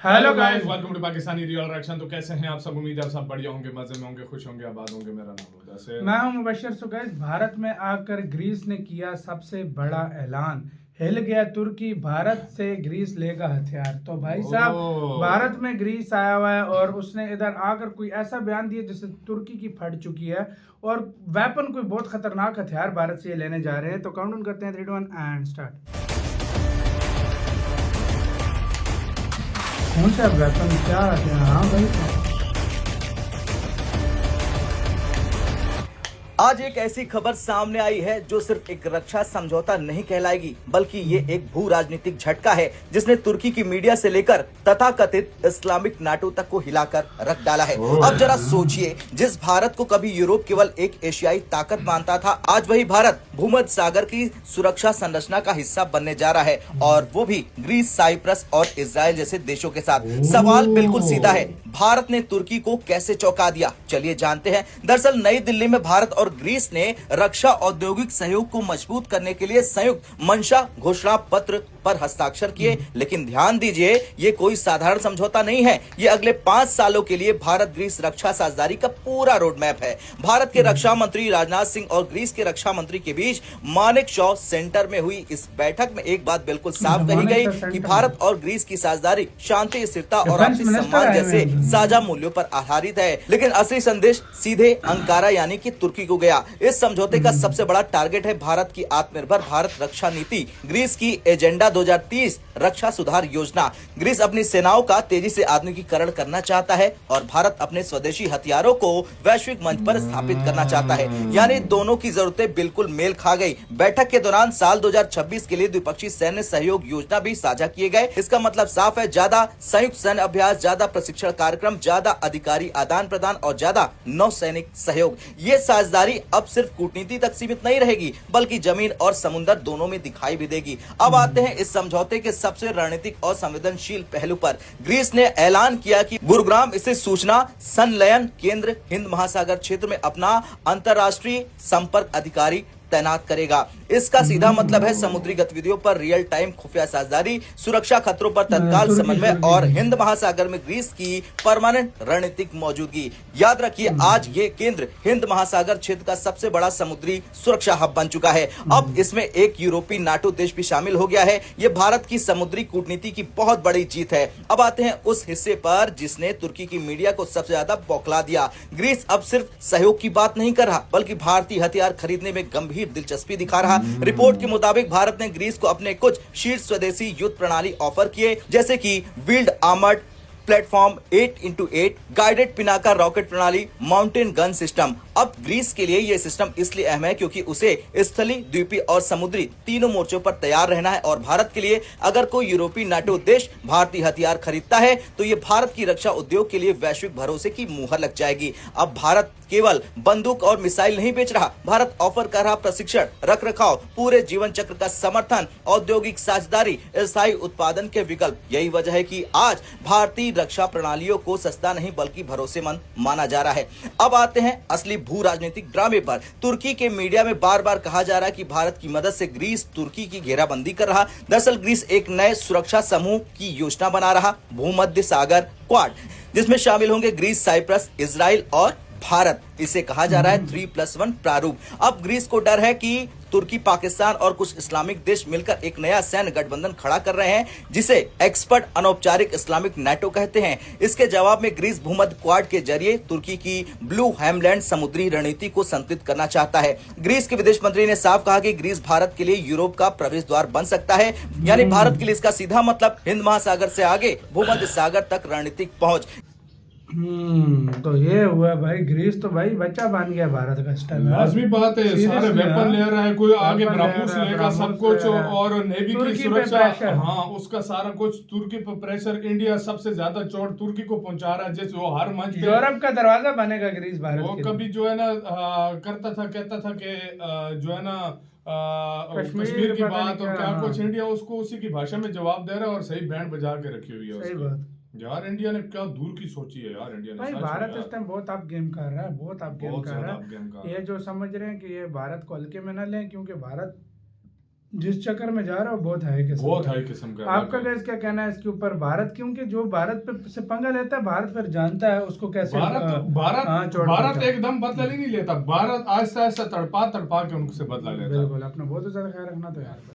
Hello guys, welcome to Pakistani real reaction. तो कैसे हैं आप सब? उम्मीद है आप सब बढ़िया होंगे, मजे में होंगे, खुश होंगे, आबाद होंगे। मेरा नाम उदस है, मैं हूं मुबशर। सो गाइस, भारत में आकर ग्रीस ने किया सबसे बड़ा ऐलान। हिल गया तुर्की, भारत से ग्रीस लेगा हथियार। तो भाई साहब, भारत में ग्रीस आया हुआ है और उसने इधर आकर कोई ऐसा बयान दिया जिससे तुर्की की फट चुकी है और वेपन कोई बहुत खतरनाक हथियार भारत से लेने जा रहे हैं। तो काउंटडाउन करते हैं 3 2 1 एंड स्टार्ट। कौन सा वेपन, क्या? हाँ भाई, आज एक ऐसी खबर सामने आई है जो सिर्फ एक रक्षा समझौता नहीं कहलाएगी, बल्कि ये एक भू राजनीतिक झटका है जिसने तुर्की की मीडिया से लेकर तथाकथित इस्लामिक नाटो तक को हिलाकर रख डाला है। अब जरा सोचिए, जिस भारत को कभी यूरोप केवल एक एशियाई ताकत मानता था, आज वही भारत भूमध्य सागर की सुरक्षा संरचना का हिस्सा बनने जा रहा है, और वो भी ग्रीस, साइप्रस और इजराइल जैसे देशों के साथ। सवाल बिल्कुल सीधा है, भारत ने तुर्की को कैसे चौंका दिया? चलिए जानते हैं। दरअसल नई दिल्ली में भारत और ग्रीस ने रक्षा औद्योगिक सहयोग को मजबूत करने के लिए संयुक्त मंशा घोषणा पत्र पर हस्ताक्षर किए। लेकिन ध्यान दीजिए, ये कोई साधारण समझौता नहीं है। ये अगले 5 सालों के लिए भारत ग्रीस रक्षा साझेदारी का पूरा रोड मैप है। भारत के रक्षा मंत्री राजनाथ सिंह और ग्रीस के रक्षा मंत्री के बीच मानेकशॉ सेंटर में हुई इस बैठक में एक बात बिल्कुल साफ कही गई कि भारत और ग्रीस की साझेदारी शांति, स्थिरता और आपसी सम्मान जैसे साझा मूल्यों पर आधारित है। लेकिन असली संदेश सीधे अंकारा यानी कि तुर्की को गया। इस समझौते का सबसे बड़ा टारगेट है भारत की आत्मनिर्भर भारत रक्षा नीति, ग्रीस की एजेंडा 2030 रक्षा सुधार योजना। ग्रीस अपनी सेनाओं का तेजी से आधुनिकीकरण करना चाहता है और भारत अपने स्वदेशी हथियारों को वैश्विक मंच पर स्थापित करना चाहता है। यानी दोनों की जरूरतें बिल्कुल मेल खा गई। बैठक के दौरान साल 2026 के लिए द्विपक्षीय सैन्य सहयोग योजना भी साझा किए गए। इसका मतलब साफ है, ज्यादा संयुक्त सैन्य अभ्यास, ज्यादा प्रशिक्षण कार्यक्रम, ज्यादा अधिकारी आदान प्रदान और ज्यादा नौसैनिक सहयोग। ये साझेदारी अब सिर्फ कूटनीति तक सीमित नहीं रहेगी, बल्कि जमीन और समुद्र दोनों में दिखाई भी देगी। अब आते हैं इस समझौते के सबसे रणनीतिक और संवेदनशील पहलू पर। ग्रीस ने ऐलान किया कि गुरुग्राम स्थित सूचना संलयन केंद्र हिंद महासागर क्षेत्र में अपना अंतर्राष्ट्रीय संपर्क अधिकारी तैनात करेगा। इसका सीधा मतलब है समुद्री गतिविधियों पर रियल टाइम खुफिया साझेदारी, सुरक्षा खतरों पर तत्काल समन्वय और हिंद महासागर में ग्रीस की परमानेंट रणनीतिक मौजूदगी। याद रखिए, आज ये केंद्र हिंद महासागर क्षेत्र का सबसे बड़ा समुद्री सुरक्षा हब बन चुका है। अब इसमें एक यूरोपीय नाटो देश भी शामिल हो गया है। ये भारत की समुद्री कूटनीति की बहुत बड़ी जीत है। अब आते हैं उस हिस्से पर जिसने तुर्की की मीडिया को सबसे ज्यादा बौखला दिया। ग्रीस अब सिर्फ सहयोग की बात नहीं कर रहा, बल्कि भारतीय हथियार खरीदने में गंभीर दिलचस्पी दिखा रहा। रिपोर्ट के मुताबिक भारत ने ग्रीस को अपने कुछ शीर्ष स्वदेशी युद्ध प्रणाली ऑफर किए, जैसे कि wheeled armoured platform 8x8, guided Pinaka rocket प्रणाली, माउंटेन गन सिस्टम। अब ग्रीस के लिए यह सिस्टम इसलिए अहम है क्योंकि उसे स्थलीय, द्वीपीय और समुद्री तीनों मोर्चों पर तैयार रहना है। और भारत के लिए, अगर कोई यूरोपीय नाटो देश भारतीय हथियार खरीदता है तो यह भारत की रक्षा उद्योग के लिए वैश्विक भरोसे की मुहर लग जाएगी। अब भारत केवल बंदूक और मिसाइल नहीं बेच रहा, भारत ऑफर कर रहा प्रशिक्षण, रख रखाव, पूरे जीवन चक्र का समर्थन, औद्योगिक साझेदारी, स्थायी उत्पादन के विकल्प। यही वजह है कि आज भारतीय रक्षा प्रणालियों को सस्ता नहीं बल्कि भरोसेमंद माना जा रहा है। अब आते हैं असली भू राजनीतिक ड्रामे पर। तुर्की के मीडिया में बार बार कहा जा रहा है कि भारत की मदद से ग्रीस तुर्की की घेराबंदी कर रहा। दरअसल ग्रीस एक नए सुरक्षा समूह की योजना बना रहा, भूमध्य सागर क्वाड, जिसमें शामिल होंगे ग्रीस, साइप्रस, इजराइल और भारत। इसे कहा जा रहा है 3+1 प्रारूप। अब ग्रीस को डर है कि तुर्की, पाकिस्तान और कुछ इस्लामिक देश मिलकर एक नया सैन्य गठबंधन खड़ा कर रहे हैं, जिसे एक्सपर्ट अनौपचारिक इस्लामिक नाटो कहते हैं। इसके जवाब में ग्रीस भूमध्य क्वाड के जरिए तुर्की की ब्लू हेमलैंड समुद्री रणनीति को संतुलित करना चाहता है। ग्रीस के विदेश मंत्री ने साफ कहा कि ग्रीस भारत के लिए यूरोप का प्रवेश द्वार बन सकता है। यानी भारत के लिए इसका सीधा मतलब हिंद महासागर से आगे भूमध्य सागर तक रणनीतिक पहुंच। तो ये हुआ भाई, ग्रीस तो भाई बच्चा बन गया भारत का इस टाइम। लाजमी बात है, सारे वेपन ले रहा है, कोई आगे ब्रह्मोस लेगा सब कुछ, और नेवी की सुरक्षा, हाँ उसका सारा कुछ। तुर्की पर प्रेशर, इंडिया सबसे ज्यादा चोट तुर्की को पहुंचा रहा है, जैसे वो हर मंच पे यूरोप का दरवाजा बनेगा ग्रीस भारत वो कभी जो है ना करता था, कहता था कि जो है ना कश्मीर की बात और क्या कुछ, इंडिया उसको उसी की भाषा में जवाब दे रहा है और सही बैंड बजा के रखी हुई है। सही बात यार, इंडिया ने क्या दूर की सोची है यार। इंडिया ने भाई, भारत इस टाइम बहुत अप गेम कर रहा है, बहुत अप गेम कर रहा है। ये जो समझ रहे हैं कि ये भारत को हल्के में ना लें, क्योंकि भारत जिस चक्कर में जा रहा है वो बहुत हाई किस्म बहुत का। हाई किस्म का आपका गैस क्या कहना है इसके ऊपर? भारत, क्योंकि जो भारत पे से पंगा लेता है, भारत फिर जानता है उसको कैसे भारत चोट भारत पहुंचाए। एकदम बदला नहीं लेता। भारत आहिस्ता आहिस्ता तड़पा तड़पा के उनसे बदला लेता है। बिल्कुल, अपना बहुत ज्यादा ख्याल रखना तो यार।